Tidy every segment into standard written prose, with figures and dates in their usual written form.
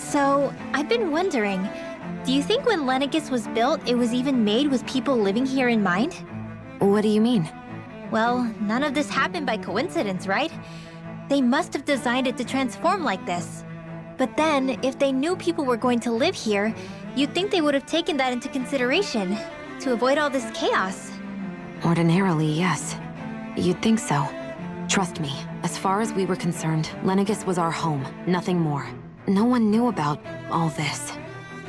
So, I've been wondering, do you think when Lenegus was built, it was even made with people living here in mind? What do you mean? Well, none of this happened by coincidence, right? They must have designed it to transform like this. But then, if they knew people were going to live here, you'd think they would have taken that into consideration, to avoid all this chaos. Ordinarily, yes. You'd think so. Trust me, as far as we were concerned, Lenegus was our home, nothing more. No one knew about all this.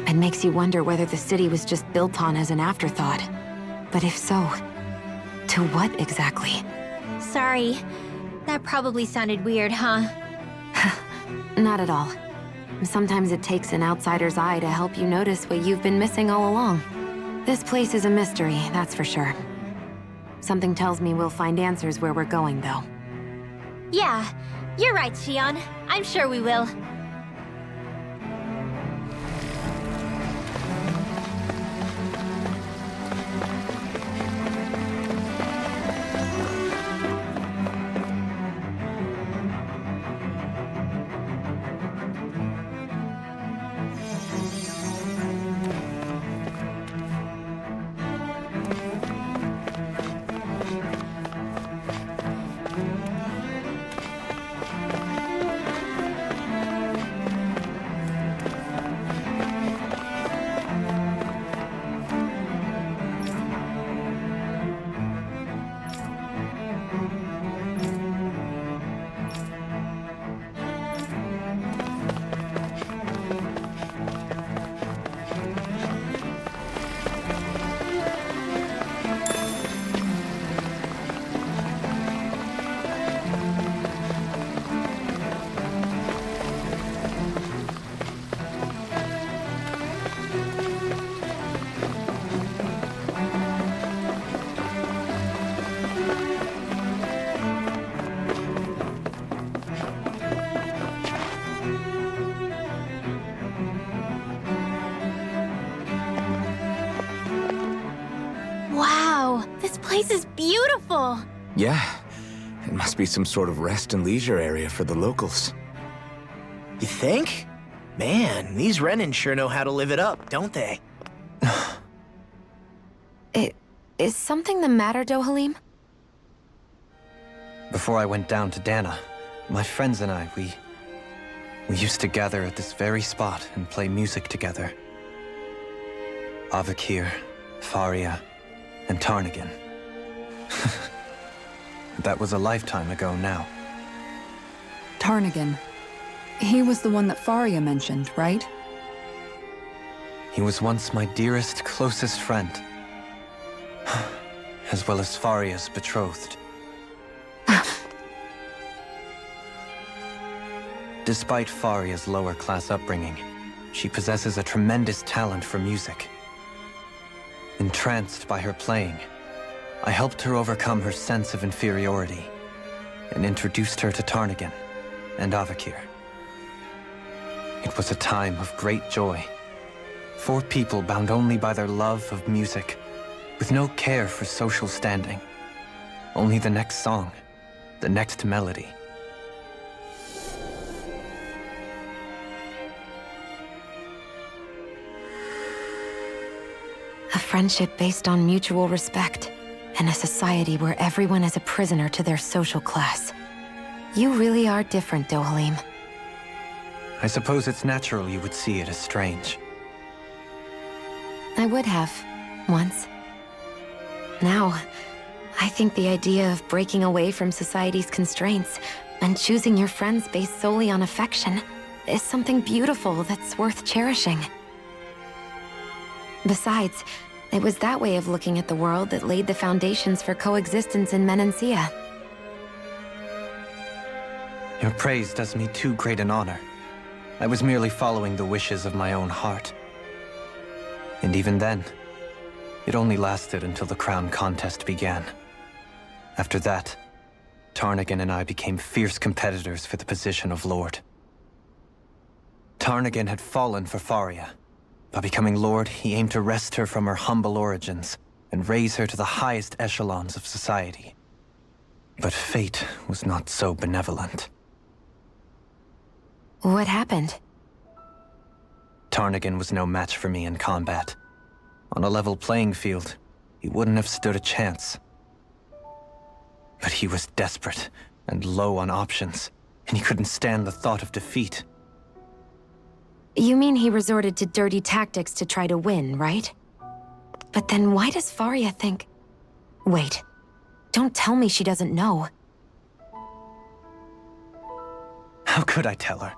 It makes you wonder whether the city was just built on as an afterthought. But if so, to what exactly? Sorry. That probably sounded weird, huh? Not at all. Sometimes it takes an outsider's eye to help you notice what you've been missing all along. This place is a mystery, that's for sure. Something tells me we'll find answers where we're going, though. Yeah, you're right, Shion. I'm sure we will. Wow, this place is beautiful! Yeah, it must be some sort of rest and leisure area for the locals. You think? Man, these Renin sure know how to live it up, don't they? Is something the matter, Dohalim? Before I went down to Dana, my friends and I, we used to gather at this very spot and play music together. Avakir, Faria, and Tarnagan. That was a lifetime ago now. Tarnagan. He was the one that Faria mentioned, right? He was once my dearest, closest friend. As well as Faria's betrothed. Despite Faria's lower-class upbringing, she possesses a tremendous talent for music. Entranced by her playing, I helped her overcome her sense of inferiority and introduced her to Tarnagan and Avakir. It was a time of great joy. 4 people bound only by their love of music, with no care for social standing. Only the next song, the next melody. A friendship based on mutual respect, and a society where everyone is a prisoner to their social class. You really are different, Dohalim. I suppose it's natural you would see it as strange. I would have, once. Now, I think the idea of breaking away from society's constraints and choosing your friends based solely on affection is something beautiful that's worth cherishing. Besides, it was that way of looking at the world that laid the foundations for coexistence in Menancia. Your praise does me too great an honor. I was merely following the wishes of my own heart. And even then, it only lasted until the crown contest began. After that, Tarnagan and I became fierce competitors for the position of Lord. Tarnagan had fallen for Faria. By becoming Lord, he aimed to wrest her from her humble origins and raise her to the highest echelons of society. But fate was not so benevolent. What happened? Tarnigan was no match for me in combat. On a level playing field, he wouldn't have stood a chance. But he was desperate and low on options, and he couldn't stand the thought of defeat. You mean he resorted to dirty tactics to try to win, right? But then why does Faria think... Wait. Don't tell me she doesn't know. How could I tell her?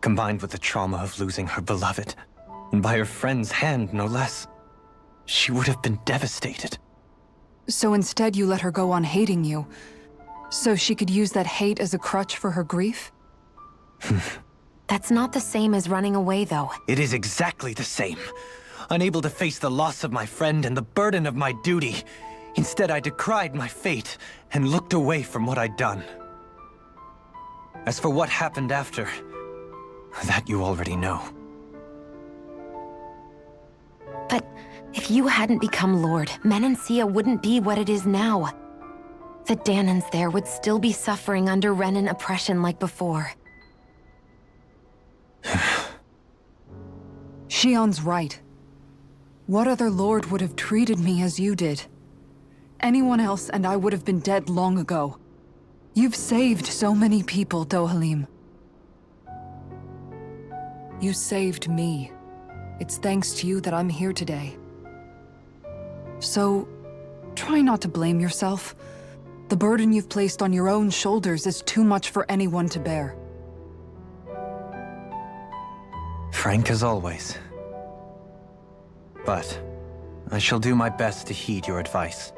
Combined with the trauma of losing her beloved, and by her friend's hand, no less. She would have been devastated. So instead you let her go on hating you, so she could use that hate as a crutch for her grief? That's not the same as running away, though. It is exactly the same. Unable to face the loss of my friend and the burden of my duty. Instead, I decried my fate and looked away from what I'd done. As for what happened after, that you already know. But if you hadn't become Lord, Menancia wouldn't be what it is now. The Danans there would still be suffering under Renan oppression like before. Shion's right. What other lord would have treated me as you did? Anyone else and I would have been dead long ago. You've saved so many people, Dohalim. You saved me. It's thanks to you that I'm here today. So, try not to blame yourself. The burden you've placed on your own shoulders is too much for anyone to bear. Frank as always. But I shall do my best to heed your advice.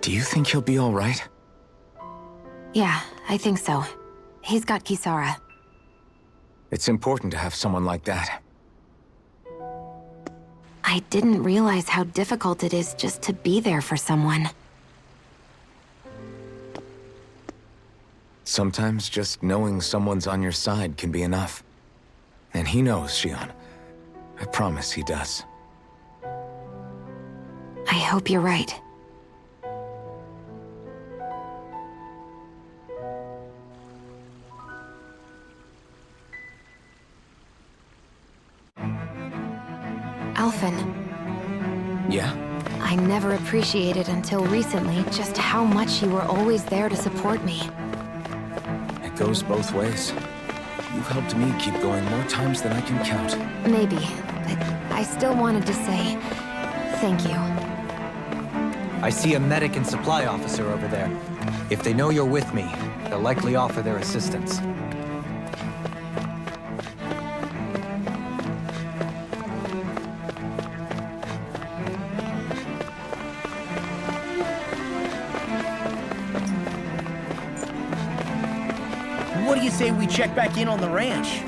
Do you think he'll be all right? Yeah, I think so. He's got Kisara. It's important to have someone like that. I didn't realize how difficult it is just to be there for someone. Sometimes just knowing someone's on your side can be enough. And he knows, Shion. I promise he does. I hope you're right. Alphen. Yeah? I never appreciated until recently just how much you were always there to support me. It goes both ways. You've helped me keep going more times than I can count. Maybe, but I still wanted to say thank you. I see a medic and supply officer over there. If they know you're with me, they'll likely offer their assistance. What do you say we check back in on the ranch?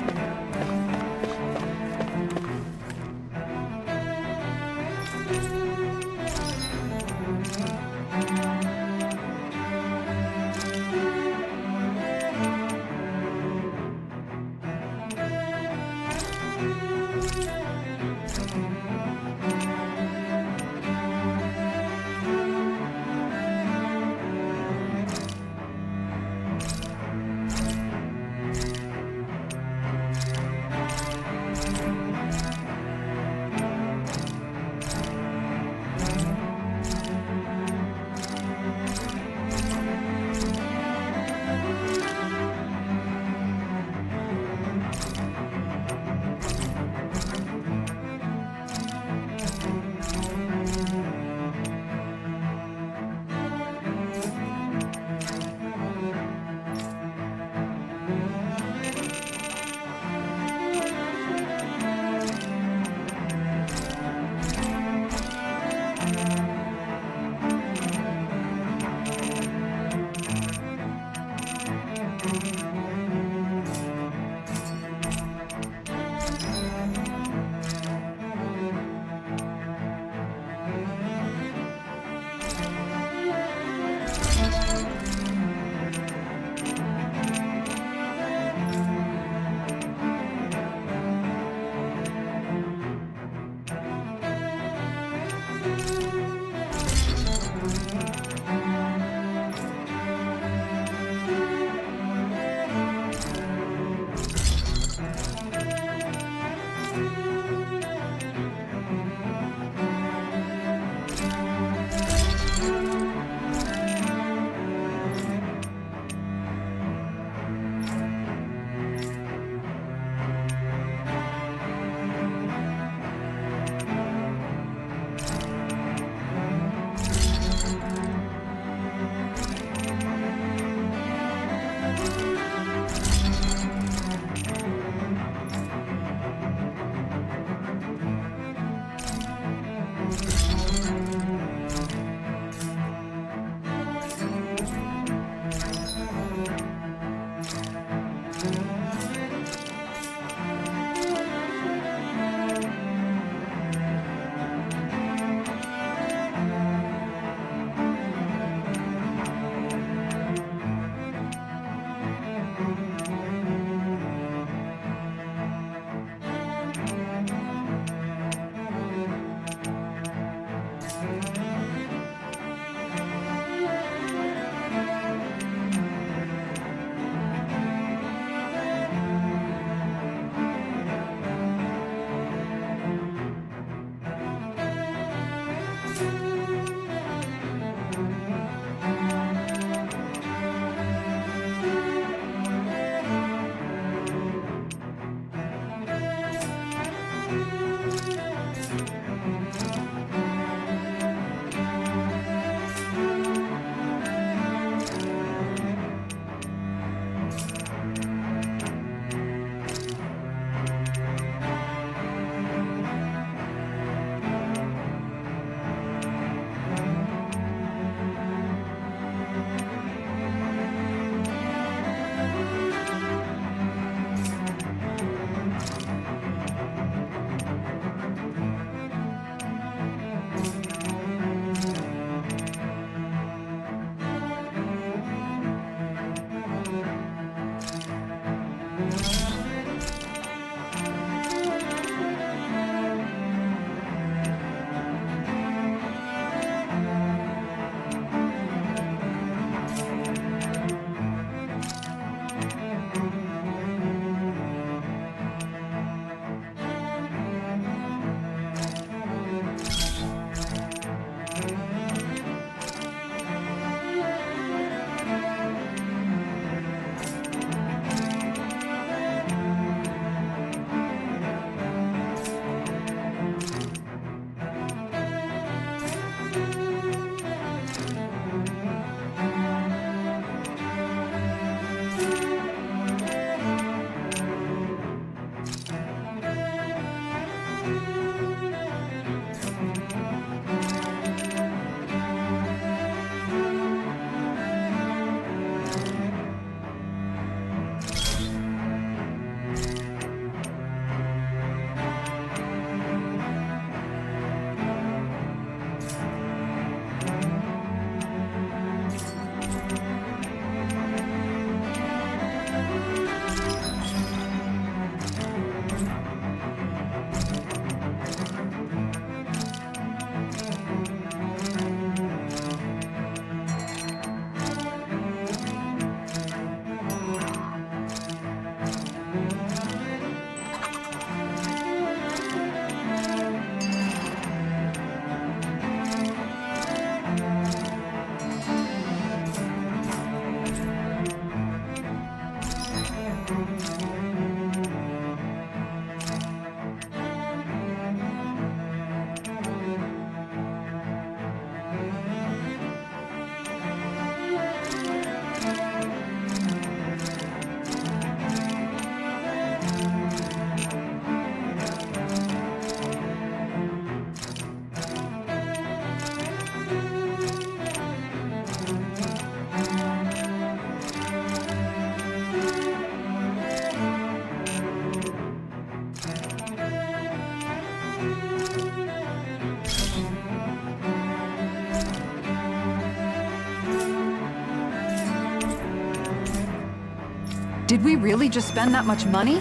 Did we really just spend that much money?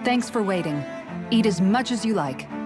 Thanks for waiting. Eat as much as you like.